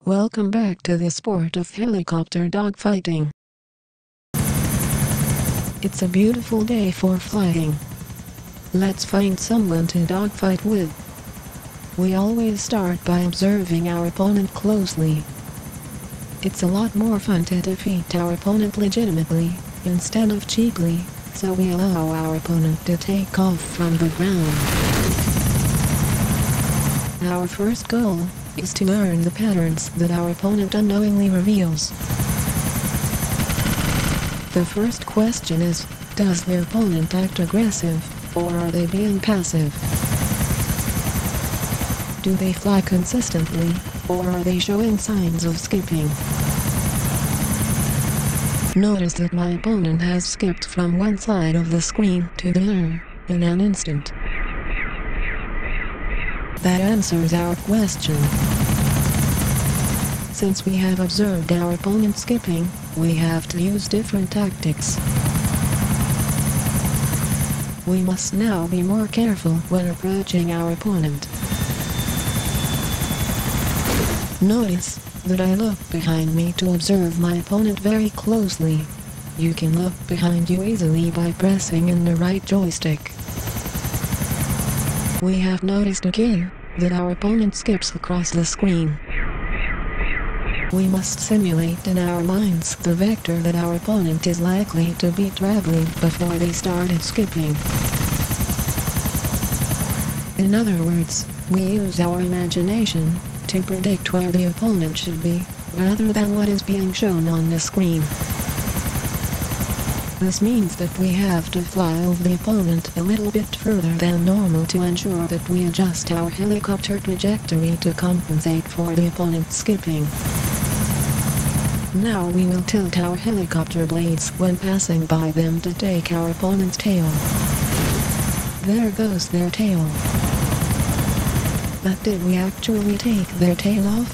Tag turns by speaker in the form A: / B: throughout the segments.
A: Welcome back to the sport of helicopter dogfighting. It's a beautiful day for flying. Let's find someone to dogfight with. We always start by observing our opponent closely. It's a lot more fun to defeat our opponent legitimately, instead of cheaply, so we allow our opponent to take off from the ground. Our first goal is to learn the patterns that our opponent unknowingly reveals. The first question is, does the opponent act aggressive, or are they being passive? Do they fly consistently, or are they showing signs of skipping? Notice that my opponent has skipped from one side of the screen to the other in an instant. That answers our question. Since we have observed our opponent skipping, we have to use different tactics. We must now be more careful when approaching our opponent. Notice that I look behind me to observe my opponent very closely. You can look behind you easily by pressing in the right joystick. We have noticed again that our opponent skips across the screen. We must simulate in our minds the vector that our opponent is likely to be traveling before they started skipping. In other words, we use our imagination to predict where the opponent should be, rather than what is being shown on the screen. This means that we have to fly over the opponent a little bit further than normal to ensure that we adjust our helicopter trajectory to compensate for the opponent's skipping. Now we will tilt our helicopter blades when passing by them to take our opponent's tail. There goes their tail. But did we actually take their tail off?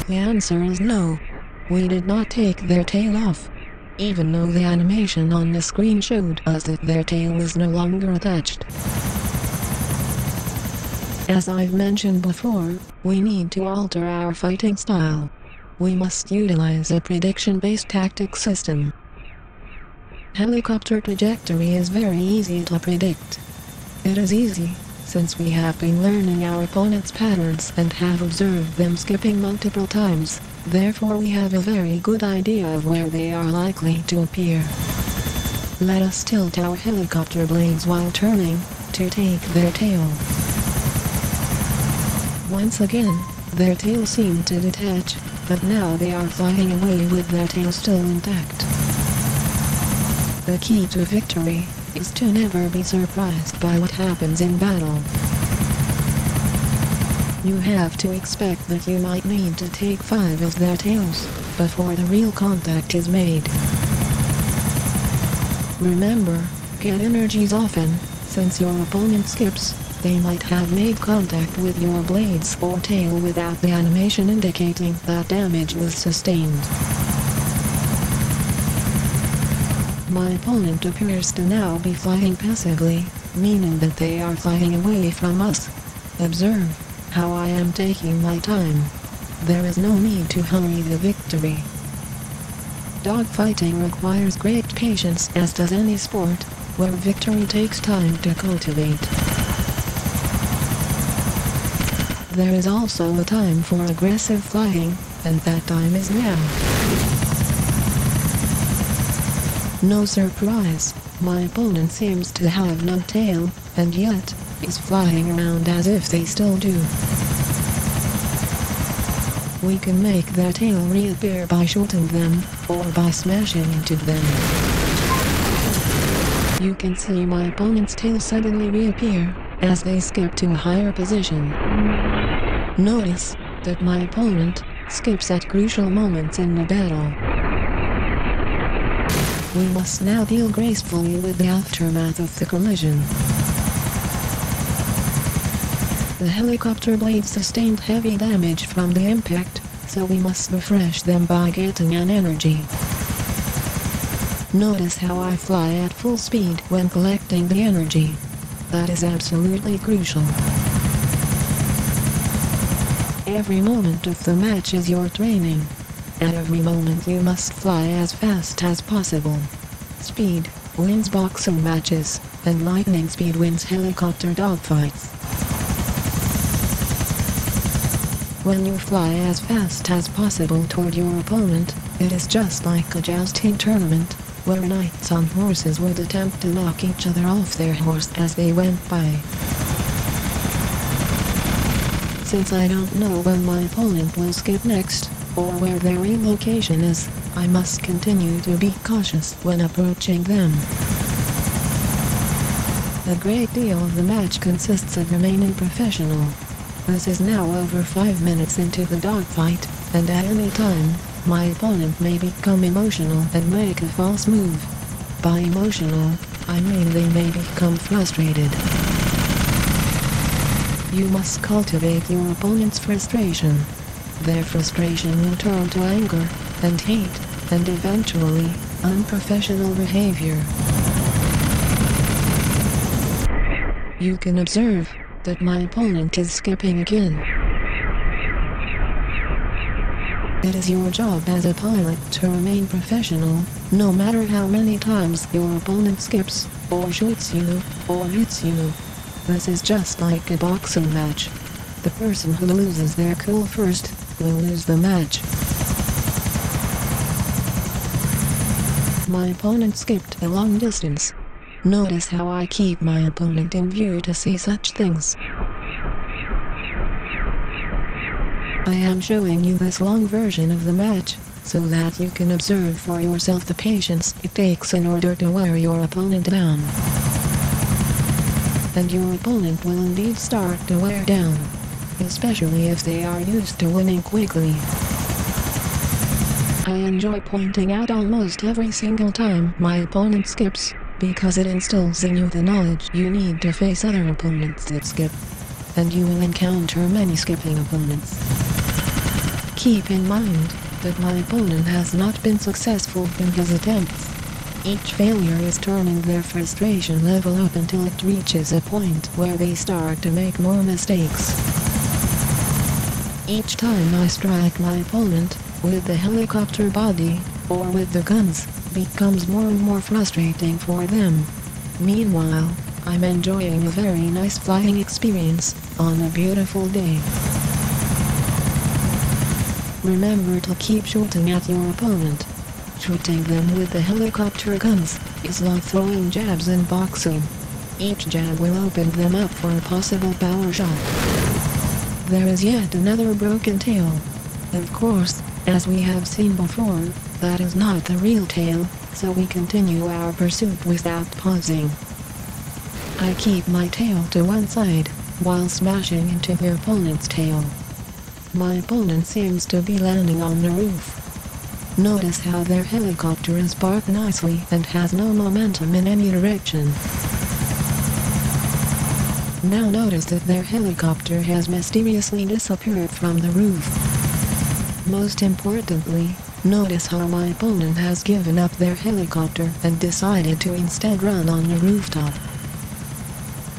A: The answer is no. We did not take their tail off, even though the animation on the screen showed us that their tail is no longer attached. As I've mentioned before, we need to alter our fighting style. We must utilize a prediction-based tactic system. Helicopter trajectory is very easy to predict. It is easy, since we have been learning our opponent's patterns and have observed them skipping multiple times. Therefore we have a very good idea of where they are likely to appear. Let us tilt our helicopter blades while turning, to take their tail. Once again, their tail seemed to detach, but now they are flying away with their tail still intact. The key to victory is to never be surprised by what happens in battle. You have to expect that you might need to take 5 of their tails before the real contact is made. Remember, get energies often, since your opponent skips, they might have made contact with your blades or tail without the animation indicating that damage was sustained. My opponent appears to now be flying passively, meaning that they are flying away from us. Observe how I am taking my time. There is no need to hurry the victory. Dogfighting requires great patience, as does any sport, where victory takes time to cultivate. There is also a time for aggressive flying, and that time is now. No surprise, my opponent seems to have no tail, and yet is flying around as if they still do. We can make their tail reappear by shooting them, or by smashing into them. You can see my opponent's tail suddenly reappear, as they skip to a higher position. Notice that my opponent skips at crucial moments in the battle. We must now deal gracefully with the aftermath of the collision. The helicopter blades sustained heavy damage from the impact, so we must refresh them by getting an energy. Notice how I fly at full speed when collecting the energy. That is absolutely crucial. Every moment of the match is your training. At every moment you must fly as fast as possible. Speed wins boxing matches, and lightning speed wins helicopter dogfights. When you fly as fast as possible toward your opponent, it is just like a jousting tournament, where knights on horses would attempt to knock each other off their horse as they went by. Since I don't know when my opponent will skip next, or where their relocation is, I must continue to be cautious when approaching them. A great deal of the match consists of remaining professional. This is now over 5 minutes into the dogfight, and at any time, my opponent may become emotional and make a false move. By emotional, I mean they may become frustrated. You must cultivate your opponent's frustration. Their frustration will turn to anger, and hate, and eventually, unprofessional behavior. You can observe that my opponent is skipping again. It is your job as a pilot to remain professional, no matter how many times your opponent skips, or shoots you, or hits you. This is just like a boxing match. The person who loses their cool first will lose the match. My opponent skipped a long distance. Notice how I keep my opponent in view to see such things. I am showing you this long version of the match, so that you can observe for yourself the patience it takes in order to wear your opponent down. And your opponent will indeed start to wear down, especially if they are used to winning quickly. I enjoy pointing out almost every single time my opponent skips, because it instills in you the knowledge you need to face other opponents that skip, and you will encounter many skipping opponents. Keep in mind that my opponent has not been successful in his attempts. Each failure is turning their frustration level up until it reaches a point where they start to make more mistakes. Each time I strike my opponent with the helicopter body, or with the guns, becomes more and more frustrating for them. Meanwhile, I'm enjoying a very nice flying experience on a beautiful day. Remember to keep shooting at your opponent. Shooting them with the helicopter guns is like throwing jabs in boxing. Each jab will open them up for a possible power shot. There is yet another broken tail. Of course, as we have seen before, that is not the real tail, so we continue our pursuit without pausing. I keep my tail to one side, while smashing into the opponent's tail. My opponent seems to be landing on the roof. Notice how their helicopter is parked nicely and has no momentum in any direction. Now notice that their helicopter has mysteriously disappeared from the roof. Most importantly, notice how my opponent has given up their helicopter and decided to instead run on the rooftop.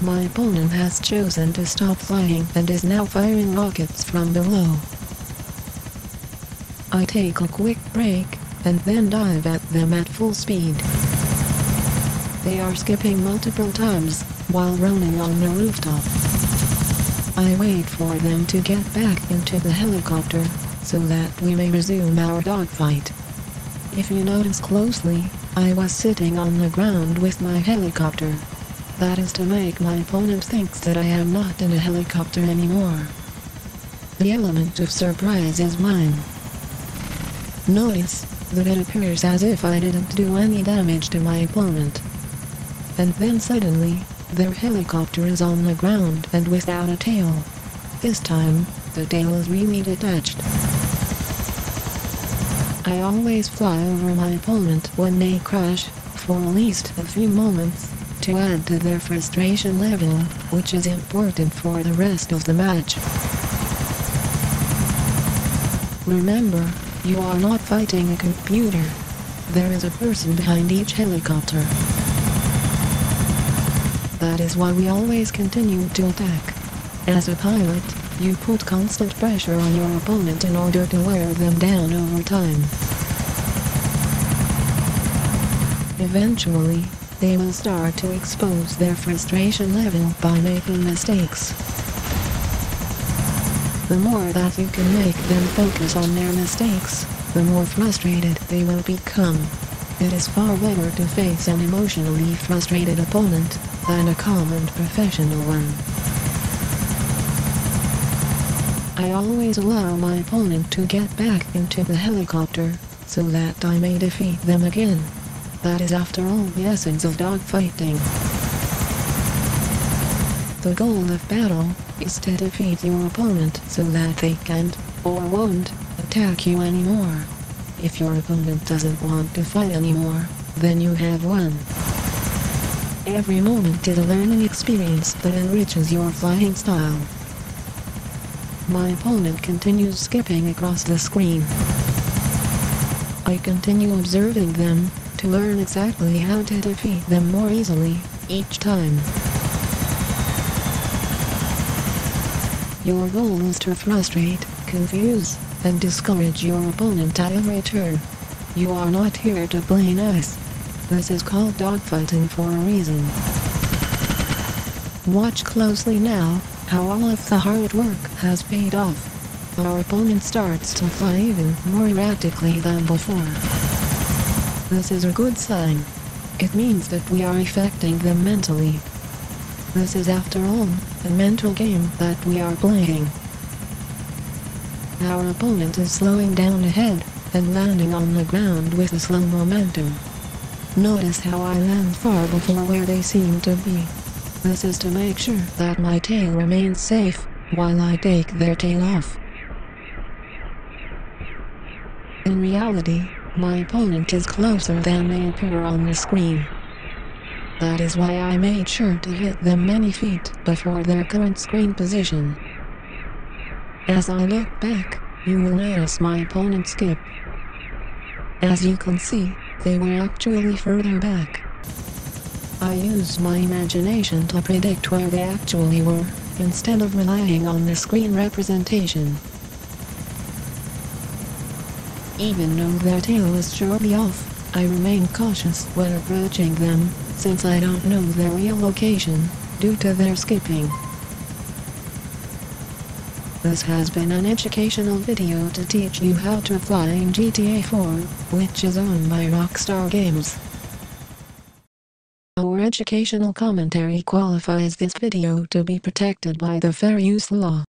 A: My opponent has chosen to stop flying and is now firing rockets from below. I take a quick break, and then dive at them at full speed. They are skipping multiple times, while running on the rooftop. I wait for them to get back into the helicopter, so that we may resume our dogfight. If you notice closely, I was sitting on the ground with my helicopter. That is to make my opponent think that I am not in a helicopter anymore. The element of surprise is mine. Notice that it appears as if I didn't do any damage to my opponent. And then suddenly, their helicopter is on the ground and without a tail. This time, the tail is really detached. I always fly over my opponent when they crash, for at least a few moments, to add to their frustration level, which is important for the rest of the match. Remember, you are not fighting a computer. There is a person behind each helicopter. That is why we always continue to attack. As a pilot, You put constant pressure on your opponent in order to wear them down over time. Eventually, they will start to expose their frustration level by making mistakes. The more that you can make them focus on their mistakes, the more frustrated they will become. It is far better to face an emotionally frustrated opponent than a calm and professional one. I always allow my opponent to get back into the helicopter, so that I may defeat them again. That is after all the essence of dogfighting. The goal of battle is to defeat your opponent so that they can't, or won't, attack you anymore. If your opponent doesn't want to fight anymore, then you have won. Every moment is a learning experience that enriches your flying style. My opponent continues skipping across the screen. I continue observing them to learn exactly how to defeat them more easily each time. Your goal is to frustrate, confuse, and discourage your opponent at every turn. You are not here to play nice. This is called dogfighting for a reason. Watch closely now how all of the hard work has paid off. Our opponent starts to fly even more erratically than before. This is a good sign. It means that we are affecting them mentally. This is, after all, a mental game that we are playing. Our opponent is slowing down ahead and landing on the ground with a slow momentum. Notice how I land far before where they seem to be. This is to make sure that my tail remains safe while I take their tail off. In reality, my opponent is closer than they appear on the screen. That is why I made sure to hit them many feet before their current screen position. As I look back, you will notice my opponent skip. As you can see, they were actually further back. I used my imagination to predict where they actually were, instead of relying on the screen representation. Even though their tail is surely off, I remain cautious when approaching them, since I don't know their real location, due to their skipping. This has been an educational video to teach you how to fly in GTA 4, which is owned by Rockstar Games. Our educational commentary qualifies this video to be protected by the Fair Use Law.